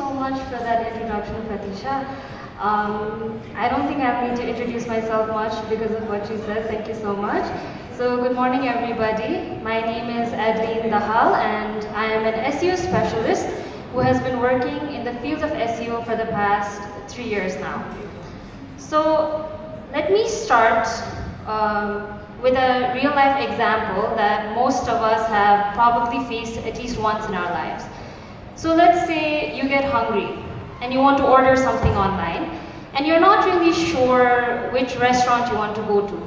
so much for that introduction, Pratisha. I don't think I need to introduce myself much because of what you said. Thank you so much. So good morning, everybody. My name is Adeline Dahal, and I am an SEO specialist who has been working in the field of SEO for the past 3 years now. So let me start with a real-life example that most of us have probably faced at least once in our lives. So let's say you get hungry and you want to order something online and you're not really sure which restaurant you want to go to.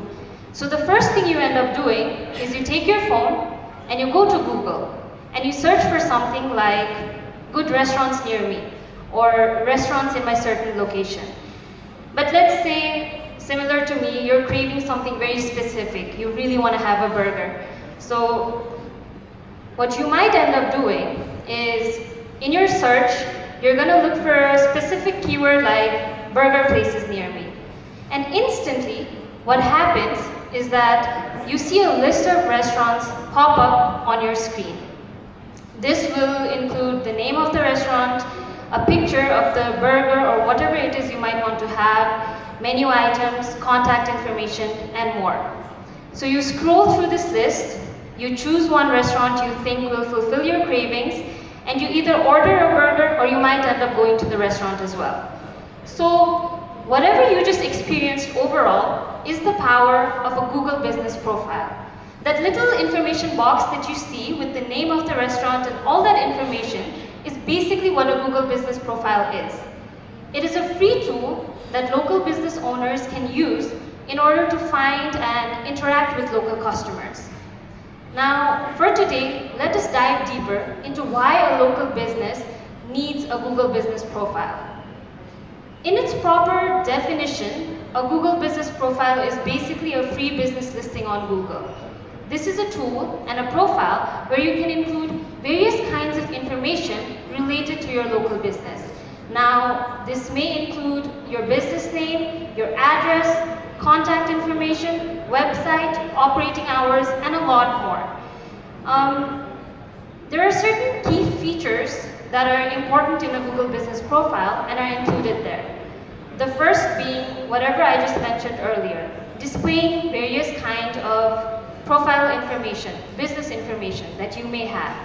So the first thing you end up doing is you take your phone and you go to Google and you search for something like good restaurants near me or restaurants in my certain location. But let's say, similar to me, you're craving something very specific. You really want to have a burger. So what you might end up doing is, in your search, you're going to look for a specific keyword like burger places near me. And instantly, what happens is that you see a list of restaurants pop up on your screen. This will include the name of the restaurant, a picture of the burger or whatever it is you might want to have, menu items, contact information, and more. So you scroll through this list, you choose one restaurant you think will fulfill your cravings, and you either order a burger or you might end up going to the restaurant as well. So whatever you just experienced overall is the power of a Google Business Profile. That little information box that you see with the name of the restaurant and all that information is basically what a Google Business Profile is. It is a free tool that local business owners can use in order to find and interact with local customers. Now, for today, let us dive deeper into why a local business needs a Google Business Profile. In its proper definition, a Google Business Profile is basically a free business listing on Google. This is a tool and a profile where you can include various kinds of information related to your local business. Now, this may include your business name, your address, contact information, website, operating hours, and a lot more. There are certain key features that are important in a Google Business Profile and are included there. The first being whatever I just mentioned earlier, displaying various kinds of profile information, business information that you may have.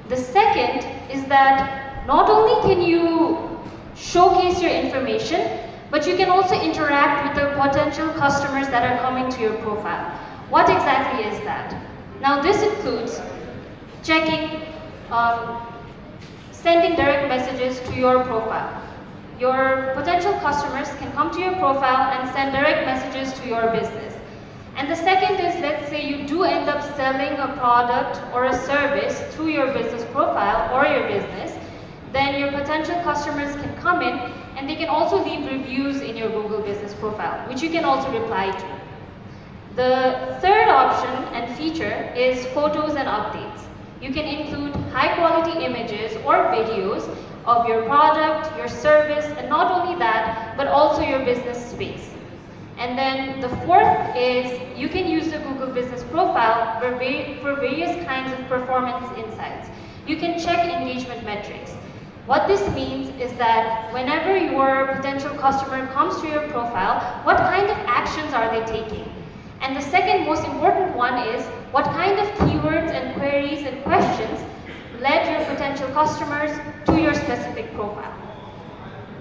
The second is that not only can you showcase your information, but you can also interact with the potential customers that are coming to your profile. What exactly is that? Now this includes checking, sending direct messages to your profile. Your potential customers can come to your profile and send direct messages to your business. And the second is, let's say you do end up selling a product or a service through your business profile or your business, then your potential customers can come in and they can also leave reviews in your Google Business Profile, which you can also reply to. The third option and feature is photos and updates. You can include high quality images or videos of your product, your service, and not only that, but also your business space. And then the fourth is you can use the Google Business Profile for various kinds of performance insights. You can check engagement metrics. What this means is that whenever your potential customer comes to your profile, what kind of actions are they taking? And the second most important one is what kind of keywords and queries and questions led your potential customers to your specific profile.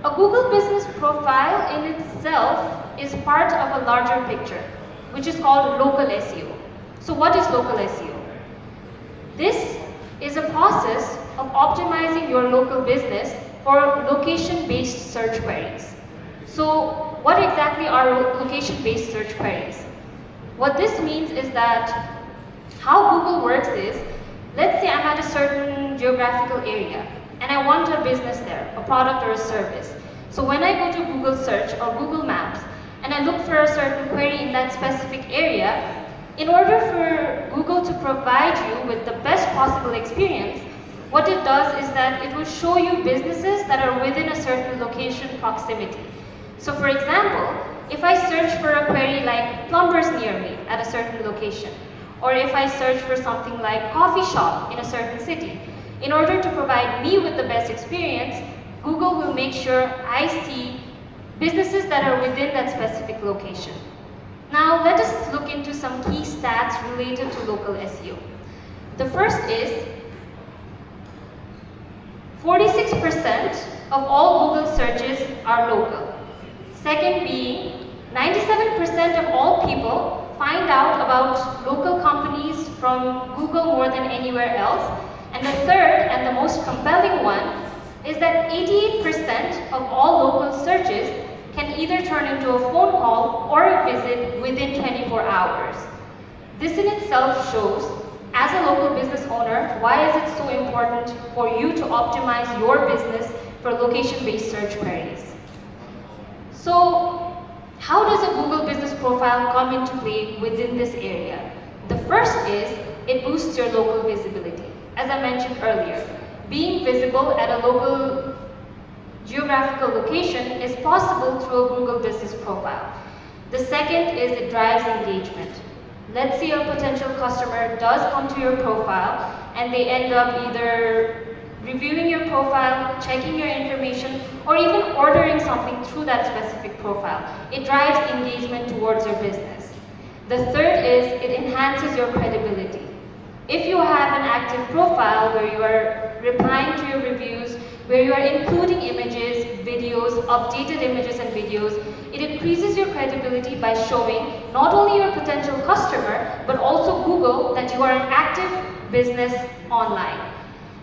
A Google Business Profile in itself is part of a larger picture, which is called local SEO. So what is local SEO? This is a process of optimizing your local business for location-based search queries. So what exactly are location-based search queries? What this means is that how Google works is, let's say I'm at a certain geographical area and I want a business there, a product or a service. So when I go to Google Search or Google Maps and I look for a certain query in that specific area, in order for Google to provide you with the best possible experience, what it does is that it will show you businesses that are within a certain location proximity. So for example, if I search for a query like plumbers near me at a certain location, or if I search for something like coffee shop in a certain city, in order to provide me with the best experience, Google will make sure I see businesses that are within that specific location. Now let us look into some key stats related to local SEO. The first is 46% of all Google searches are local. Second being 97% of all people find out about local companies from Google more than anywhere else. And the third and the most compelling one is that 88% of all local searches can either turn into a phone call or a visit within 24 hours. This in itself shows, as a local business owner, why is it so important for you to optimize your business for location-based search queries. So, how does a Google business profile come into play within this area? The first is, it boosts your local visibility. As I mentioned earlier, being visible at a local geographical location is possible through a Google business profile. The second is it drives engagement. Let's say a potential customer does come to your profile and they end up either reviewing your profile, checking your information, or even ordering something through that specific profile. It drives engagement towards your business. The third is it enhances your credibility. If you have an active profile where you are replying to your reviews, where you are including images, videos, updated images and videos, it increases your credibility by showing not only your potential customer, but also Google that you are an active business online.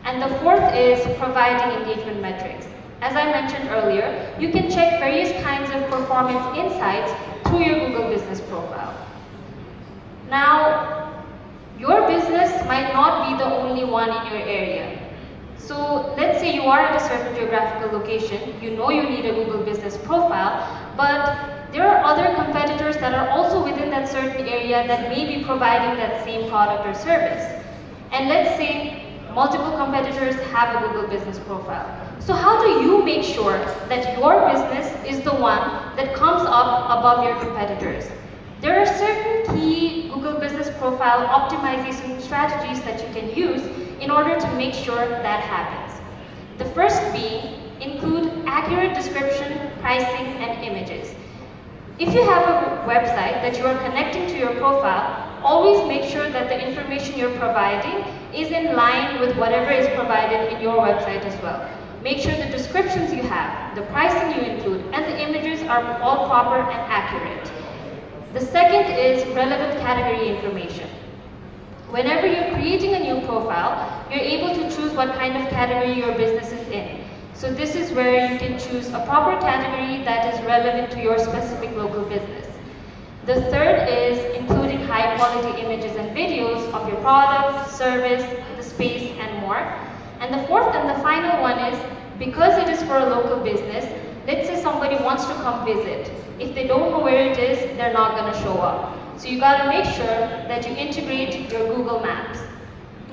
And the fourth is providing engagement metrics. As I mentioned earlier, you can check various kinds of performance insights through your Google business profile. Now, your business might not be the only one in your area. So let's say you are at a certain geographical location, you know you need a Google business profile, but there are other competitors that are also within that certain area that may be providing that same product or service. And let's say multiple competitors have a Google business profile. So how do you make sure that your business is the one that comes up above your competitors? There are certain key Google business profile optimization strategies that you can use in order to make sure that happens. The first being, include accurate description, pricing, and images. If you have a website that you are connecting to your profile, always make sure that the information you're providing is in line with whatever is provided in your website as well. Make sure the descriptions you have, the pricing you include, and the images are all proper and accurate. The second is relevant category information. Whenever you're creating a new profile, you're able to choose what kind of category your business is in. So this is where you can choose a proper category that is relevant to your specific local business. The third is including high quality images and videos of your product, service, the space, and more. And the fourth and the final one is, because it is for a local business, let's say somebody wants to come visit. If they don't know where it is, they're not going to show up. So you got to make sure that you integrate your Google Maps.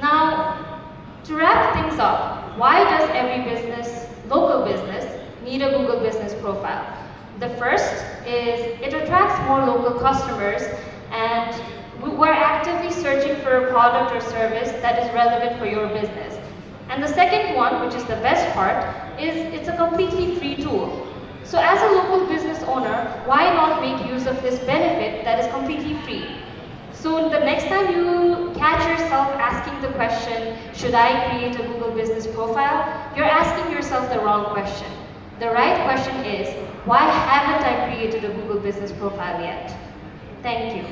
Now, to wrap things up, why does every business, local business, need a Google business profile? The first is it attracts more local customers, and we're actively searching for a product or service that is relevant for your business. And the second one, which is the best part, is it's a completely free tool. So as a local business owner, why not make use of this benefit that is completely free? So the next time you catch yourself asking the question, should I create a Google business profile? You're asking yourself the wrong question. The right question is, why haven't I created a Google business profile yet? Thank you.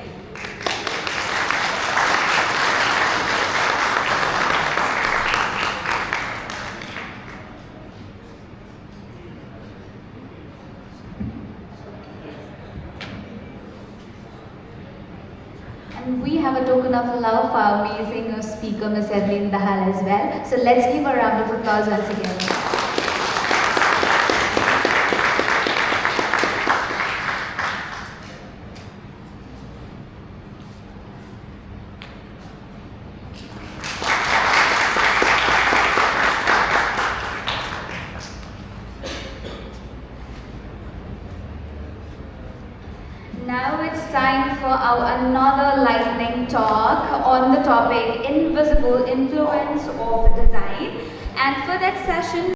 And we have a token of love for our amazing speaker, Ms. Adeline Dahal as well. So let's give a round of applause once again. Now it's time for our another lightning talk on the topic Invisible Influence of Design. And for that session,